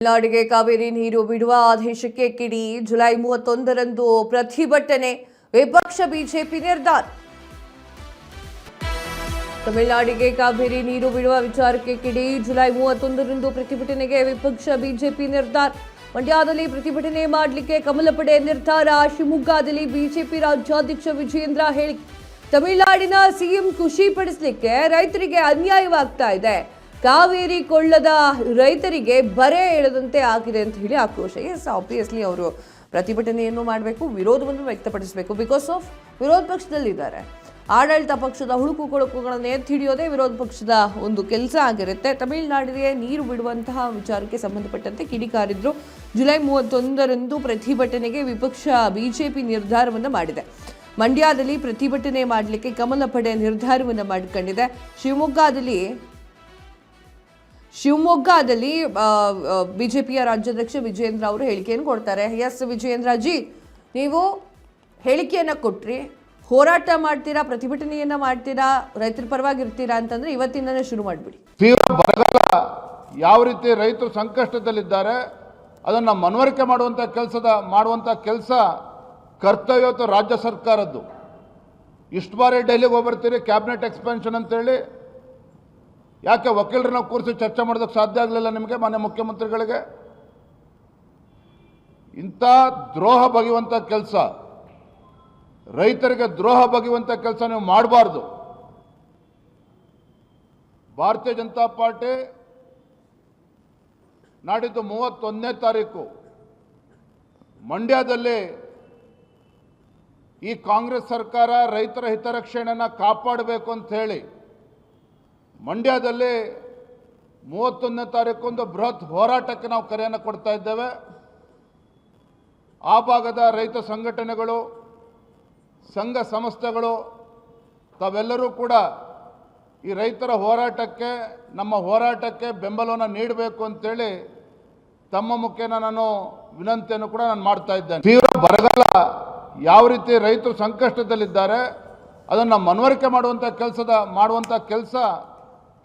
ತಮಿಳುನಾಡಿಗೆ ಕಾವೇರಿ ನೀರು ಬಿಡುವ ಆದೇಶಕ್ಕೆ ಕಿಡಿ ಜುಲೈ 31ರಂದು ಪ್ರತಿಭಟನೆ ವಿಪಕ್ಷ ಬಿಜೆಪಿ ನಿರ್ಧಾರ. ತಮಿಳುನಾಡಿಗೆ ಕಾವೇರಿ ನೀರು ಬಿಡುವ ವಿಚಾರಕ್ಕೆ ಕಿಡಿ ಜುಲೈ 31ರಂದು ಪ್ರತಿಭಟನೆಗೆ ವಿಪಕ್ಷ ಬಿಜೆಪಿ ನಿರ್ಧಾರ. ಮಂಡ್ಯದಲ್ಲಿ ಪ್ರತಿಭಟನೆ ಮಾಡಲಿಕ್ಕೆ ಕಮಲ ಪಡೆ ನಿರ್ಧಾರ. ಶಿವಮೊಗ್ಗದಲ್ಲಿ ಬಿಜೆಪಿ ರಾಜ್ಯಾಧ್ಯಕ್ಷ ವಿಜಯೇಂದ್ರ ಹೇಳಿಕೆ. ತಮಿಳುನಾಡಿನ ಸಿಎಂ ಖುಷಿ ಪಡಿಸಲಿಕ್ಕೆ ರೈತರಿಗೆ ಅನ್ಯಾಯವಾಗ್ತಾ ಇದೆ. ಕಾವೇರಿ ಕೊಳ್ಳದ ರೈತರಿಗೆ ಬರೆ ಎಳೆದಂತೆ ಆಗಿದೆ ಅಂತ ಹೇಳಿ ಆಕ್ರೋಶ. ಎಸ್, ಆಬ್ವಿಯಸ್ಲಿ ಅವರು ಪ್ರತಿಭಟನೆಯನ್ನು ಮಾಡಬೇಕು, ವಿರೋಧವನ್ನು ವ್ಯಕ್ತಪಡಿಸಬೇಕು. ಬಿಕಾಸ್ ಆಫ್ ವಿರೋಧ ಪಕ್ಷದಲ್ಲಿದ್ದಾರೆ. ಆಡಳಿತ ಪಕ್ಷದ ಹುಳುಕು ಕೊಳಕುಗಳನ್ನು ಎತ್ತಿ ಹಿಡಿಯೋದೇ ವಿರೋಧ ಪಕ್ಷದ ಒಂದು ಕೆಲಸ ಆಗಿರುತ್ತೆ. ತಮಿಳುನಾಡಿಗೆ ನೀರು ಬಿಡುವಂತಹ ವಿಚಾರಕ್ಕೆ ಸಂಬಂಧಪಟ್ಟಂತೆ ಕಿಡಿಕಾರಿದ್ರು. ಜುಲೈ 31ರಂದು ಪ್ರತಿಭಟನೆಗೆ ವಿಪಕ್ಷ ಬಿಜೆಪಿ ನಿರ್ಧಾರವನ್ನು ಮಾಡಿದೆ. ಮಂಡ್ಯದಲ್ಲಿ ಪ್ರತಿಭಟನೆ ಮಾಡಲಿಕ್ಕೆ ಕಮಲ ಪಡೆ ನಿರ್ಧಾರವನ್ನು ಮಾಡಿಕೊಂಡಿದೆ. ಶಿವಮೊಗ್ಗದಲ್ಲಿ ಬಿಜೆಪಿಯ ರಾಜ್ಯಾಧ್ಯಕ್ಷ ವಿಜಯೇಂದ್ರ ಅವರು ಹೇಳಿಕೆಯನ್ನು ಕೊಡ್ತಾರೆ. ಎಸ್ ವಿಜಯೇಂದ್ರ ಜಿ, ನೀವು ಹೇಳಿಕೆಯನ್ನು ಕೊಟ್ರಿ, ಹೋರಾಟ ಮಾಡ್ತೀರಾ, ಪ್ರತಿಭಟನೆಯನ್ನ ಮಾಡ್ತೀರಾ, ರೈತರ ಪರವಾಗಿರ್ತೀರಾ ಅಂತಂದ್ರೆ ಇವತ್ತಿಂದನೇ ಶುರು ಮಾಡಿಬಿಡಿ. ತೀವ್ರ ಬರಗಾಲ ಯಾವ ರೀತಿ ರೈತರು ಸಂಕಷ್ಟದಲ್ಲಿದ್ದಾರೆ ಅದನ್ನು ಮನವರಿಕೆ ಮಾಡುವಂಥ ಕೆಲಸ ಕರ್ತವ್ಯ ರಾಜ್ಯ ಸರ್ಕಾರದ್ದು. ಇಷ್ಟು ಬಾರಿ ಡೆಲ್ಲಿಗೆ ಹೋಗ್ಬರ್ತೀರಿ ಕ್ಯಾಬಿನೆಟ್ ಎಕ್ಸ್ಪೆನ್ಷನ್ ಅಂತೇಳಿ. ಯಾಕೆ ವಕೀಲರನ್ನ ಕೂರಿಸಿ ಚರ್ಚೆ ಮಾಡೋದಕ್ಕೆ ಸಾಧ್ಯ ಆಗಲಿಲ್ಲ ನಿಮಗೆ? ಮಾನ್ಯ ಮುಖ್ಯಮಂತ್ರಿಗಳಿಗೆ ಇಂಥ ದ್ರೋಹ ಬಗೆಯುವಂಥ ಕೆಲಸ, ರೈತರಿಗೆ ದ್ರೋಹ ಬಗೆಯುವಂಥ ಕೆಲಸ ನೀವು ಮಾಡಬಾರ್ದು. ಭಾರತೀಯ ಜನತಾ ಪಾರ್ಟಿ ನಾಡಿದ್ದು 31ನೇ ತಾರೀಕು ಮಂಡ್ಯದಲ್ಲಿ ಈ ಕಾಂಗ್ರೆಸ್ ಸರ್ಕಾರ ರೈತರ ಹಿತರಕ್ಷಣೆಯನ್ನು ಕಾಪಾಡಬೇಕು ಅಂತ ಹೇಳಿ ಮಂಡ್ಯದಲ್ಲಿ 31ನೇ ತಾರೀಕು ಒಂದು ಬೃಹತ್ ಹೋರಾಟಕ್ಕೆ ನಾವು ಕರೆಯನ್ನು ಕೊಡ್ತಾ ಇದ್ದೇವೆ. ಆ ಭಾಗದ ರೈತ ಸಂಘಟನೆಗಳು, ಸಂಘ ಸಂಸ್ಥೆಗಳು ತಾವೆಲ್ಲರೂ ಕೂಡ ಈ ರೈತರ ಹೋರಾಟಕ್ಕೆ, ನಮ್ಮ ಹೋರಾಟಕ್ಕೆ ಬೆಂಬಲವನ್ನು ನೀಡಬೇಕು ಅಂತೇಳಿ ತಮ್ಮ ಮುಖೇನ ನಾನು ವಿನಂತಿಯನ್ನು ಕೂಡ ನಾನು ಮಾಡ್ತಾ ಇದ್ದೇನೆ. ತೀವ್ರ ಬರಗಾಲ ಯಾವ ರೀತಿ ರೈತರು ಸಂಕಷ್ಟದಲ್ಲಿದ್ದಾರೆ ಅದನ್ನು ಮನವರಿಕೆ ಮಾಡುವಂಥ ಕೆಲಸ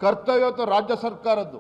ಕರ್ತವ್ಯ ರಾಜ್ಯ ಸರ್ಕಾರದ್ದು.